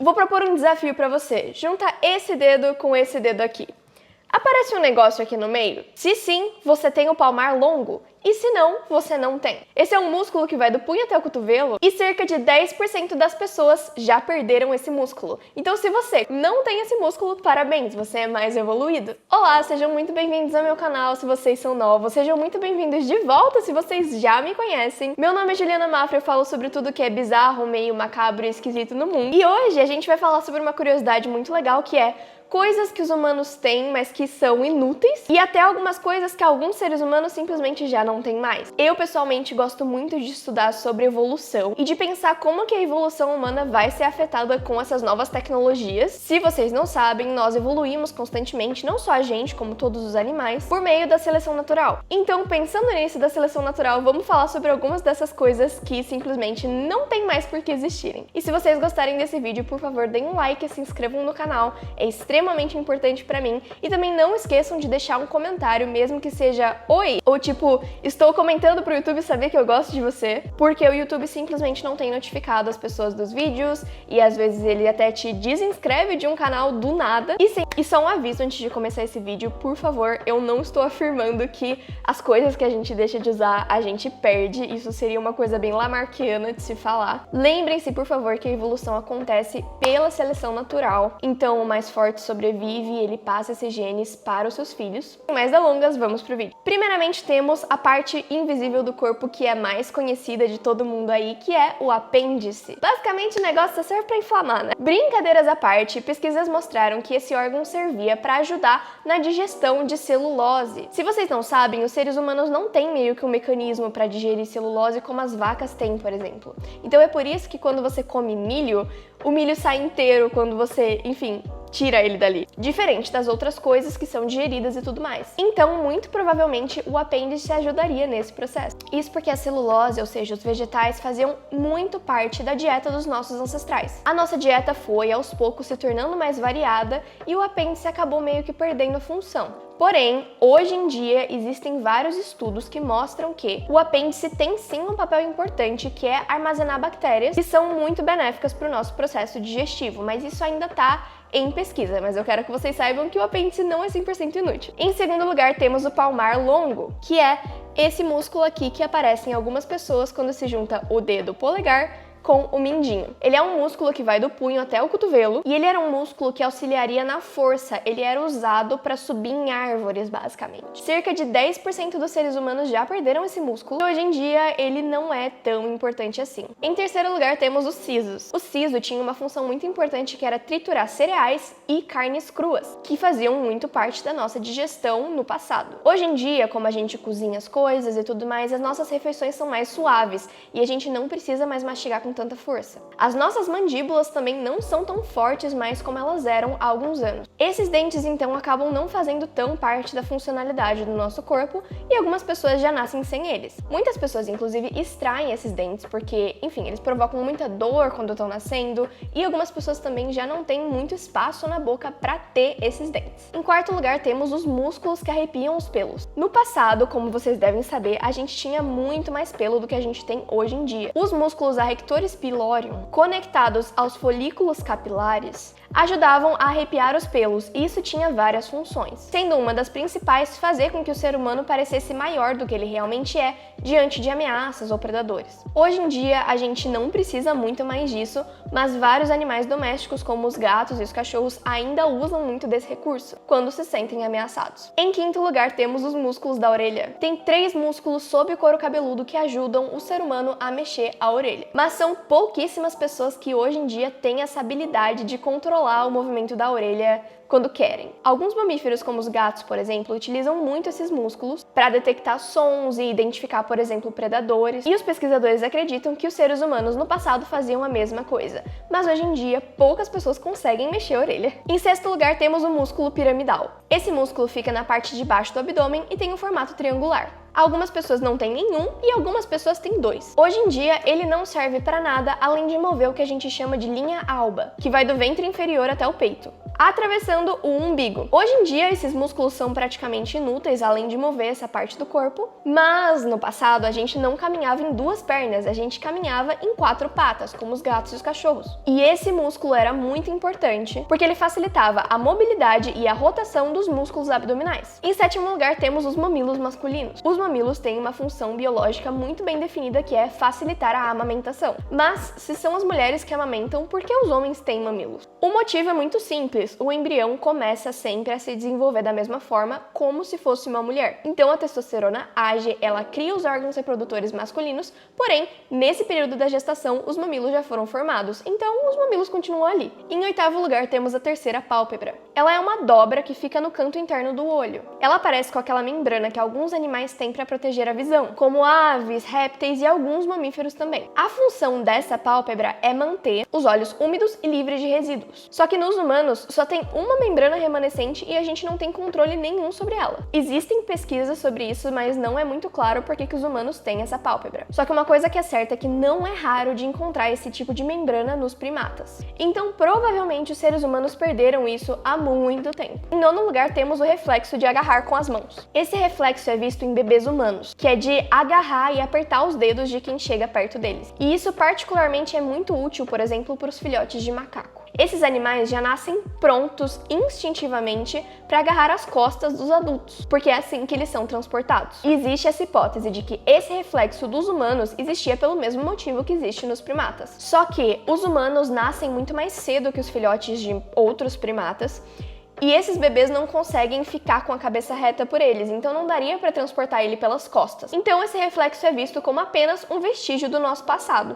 Vou propor um desafio pra você. Junta esse dedo com esse dedo aqui. Aparece um negócio aqui no meio? Se sim, você tem o palmar longo. E se não, você não tem. Esse é um músculo que vai do punho até o cotovelo e cerca de 10% das pessoas já perderam esse músculo. Então se você não tem esse músculo, parabéns, você é mais evoluído. Olá, sejam muito bem-vindos ao meu canal se vocês são novos, sejam muito bem-vindos de volta se vocês já me conhecem. Meu nome é Juliana Mafra, eu falo sobre tudo que é bizarro, meio macabro e esquisito no mundo. E hoje a gente vai falar sobre uma curiosidade muito legal que é coisas que os humanos têm, mas que são inúteis, e até algumas coisas que alguns seres humanos simplesmente já não têm mais. Eu, pessoalmente, gosto muito de estudar sobre evolução e de pensar como que a evolução humana vai ser afetada com essas novas tecnologias. Se vocês não sabem, nós evoluímos constantemente, não só a gente, como todos os animais, por meio da seleção natural. Então, pensando nisso da seleção natural, vamos falar sobre algumas dessas coisas que simplesmente não tem mais por que existirem. E se vocês gostarem desse vídeo, por favor, deem um like e se inscrevam no canal, é extremamente importante pra mim. E também não esqueçam de deixar um comentário, mesmo que seja oi, ou tipo, estou comentando pro YouTube saber que eu gosto de você, porque o YouTube simplesmente não tem notificado as pessoas dos vídeos e às vezes ele até te desinscreve de um canal do nada. E sim, e só um aviso antes de começar esse vídeo, por favor, eu não estou afirmando que as coisas que a gente deixa de usar a gente perde, isso seria uma coisa bem lamarquiana de se falar. Lembrem-se, por favor, que a evolução acontece pela seleção natural, então o mais forte sobrevive e ele passa esses genes para os seus filhos. Sem mais delongas, vamos pro vídeo. Primeiramente temos a parte invisível do corpo que é mais conhecida de todo mundo aí, que é o apêndice. Basicamente o negócio só serve pra inflamar, né? Brincadeiras à parte, pesquisas mostraram que esse órgão servia para ajudar na digestão de celulose. Se vocês não sabem, os seres humanos não têm meio que um mecanismo para digerir celulose como as vacas têm, por exemplo. Então é por isso que quando você come milho, o milho sai inteiro quando você, enfim, tira ele dali. Diferente das outras coisas que são digeridas e tudo mais. Então, muito provavelmente, o apêndice ajudaria nesse processo. Isso porque a celulose, ou seja, os vegetais, faziam muito parte da dieta dos nossos ancestrais. A nossa dieta foi, aos poucos, se tornando mais variada e o apêndice acabou meio que perdendo a função. Porém, hoje em dia, existem vários estudos que mostram que o apêndice tem sim um papel importante, que é armazenar bactérias, que são muito benéficas para o nosso processo digestivo, mas isso ainda está em pesquisa, mas eu quero que vocês saibam que o apêndice não é 100% inútil. Em segundo lugar, temos o palmar longo, que é esse músculo aqui que aparece em algumas pessoas quando se junta o dedo polegar com o mindinho. Ele é um músculo que vai do punho até o cotovelo e ele era um músculo que auxiliaria na força, ele era usado para subir em árvores, basicamente. Cerca de 10% dos seres humanos já perderam esse músculo e hoje em dia ele não é tão importante assim. Em terceiro lugar, temos os sisos. O siso tinha uma função muito importante que era triturar cereais e carnes cruas, que faziam muito parte da nossa digestão no passado. Hoje em dia, como a gente cozinha as coisas e tudo mais, as nossas refeições são mais suaves e a gente não precisa mais mastigar com tanta força. As nossas mandíbulas também não são tão fortes mais como elas eram há alguns anos. Esses dentes então acabam não fazendo tão parte da funcionalidade do nosso corpo e algumas pessoas já nascem sem eles. Muitas pessoas inclusive extraem esses dentes porque, enfim, eles provocam muita dor quando estão nascendo e algumas pessoas também já não têm muito espaço na boca para ter esses dentes. Em quarto lugar, temos os músculos que arrepiam os pelos. No passado, como vocês devem saber, a gente tinha muito mais pelo do que a gente tem hoje em dia. Os músculos arrectores pilorium, conectados aos folículos capilares, ajudavam a arrepiar os pelos e isso tinha várias funções, sendo uma das principais fazer com que o ser humano parecesse maior do que ele realmente é diante de ameaças ou predadores. Hoje em dia a gente não precisa muito mais disso, mas vários animais domésticos como os gatos e os cachorros ainda usam muito desse recurso quando se sentem ameaçados. Em quinto lugar, temos os músculos da orelha. Tem 3 músculos sob o couro cabeludo que ajudam o ser humano a mexer a orelha, mas são pouquíssimas pessoas que hoje em dia têm essa habilidade de controlar o movimento da orelha quando querem. Alguns mamíferos, como os gatos, por exemplo, utilizam muito esses músculos para detectar sons e identificar, por exemplo, predadores. E os pesquisadores acreditam que os seres humanos no passado faziam a mesma coisa, mas hoje em dia poucas pessoas conseguem mexer a orelha. Em sexto lugar, temos o músculo piramidal. Esse músculo fica na parte de baixo do abdômen e tem um formato triangular. Algumas pessoas não têm nenhum e algumas pessoas têm 2. Hoje em dia, ele não serve para nada além de mover o que a gente chama de linha alba, que vai do ventre inferior até o peito. atravessando o umbigo. Hoje em dia, esses músculos são praticamente inúteis, além de mover essa parte do corpo, mas no passado a gente não caminhava em duas pernas, a gente caminhava em quatro patas, como os gatos e os cachorros. E esse músculo era muito importante, porque ele facilitava a mobilidade e a rotação dos músculos abdominais. Em sétimo lugar, temos os mamilos masculinos. Os mamilos têm uma função biológica muito bem definida, que é facilitar a amamentação. Mas, se são as mulheres que amamentam, por que os homens têm mamilos? O motivo é muito simples, o embrião começa sempre a se desenvolver da mesma forma, como se fosse uma mulher. Então a testosterona age, ela cria os órgãos reprodutores masculinos, porém, nesse período da gestação, os mamilos já foram formados, então os mamilos continuam ali. Em oitavo lugar, temos a terceira pálpebra. Ela é uma dobra que fica no canto interno do olho. Ela aparece com aquela membrana que alguns animais têm para proteger a visão, como aves, répteis e alguns mamíferos também. A função dessa pálpebra é manter os olhos úmidos e livres de resíduos. Só que nos humanos só tem uma membrana remanescente e a gente não tem controle nenhum sobre ela. Existem pesquisas sobre isso, mas não é muito claro por que os humanos têm essa pálpebra. Só que uma coisa que é certa é que não é raro de encontrar esse tipo de membrana nos primatas. Então, provavelmente os seres humanos perderam isso há muito tempo. Em nono lugar, temos o reflexo de agarrar com as mãos. Esse reflexo é visto em bebês humanos, que é de agarrar e apertar os dedos de quem chega perto deles. E isso particularmente é muito útil, por exemplo, para os filhotes de macaco. Esses animais já nascem prontos instintivamente para agarrar as costas dos adultos, porque é assim que eles são transportados. E existe essa hipótese de que esse reflexo dos humanos existia pelo mesmo motivo que existe nos primatas. Só que os humanos nascem muito mais cedo que os filhotes de outros primatas, e esses bebês não conseguem ficar com a cabeça reta por eles, então não daria para transportar ele pelas costas. Então esse reflexo é visto como apenas um vestígio do nosso passado.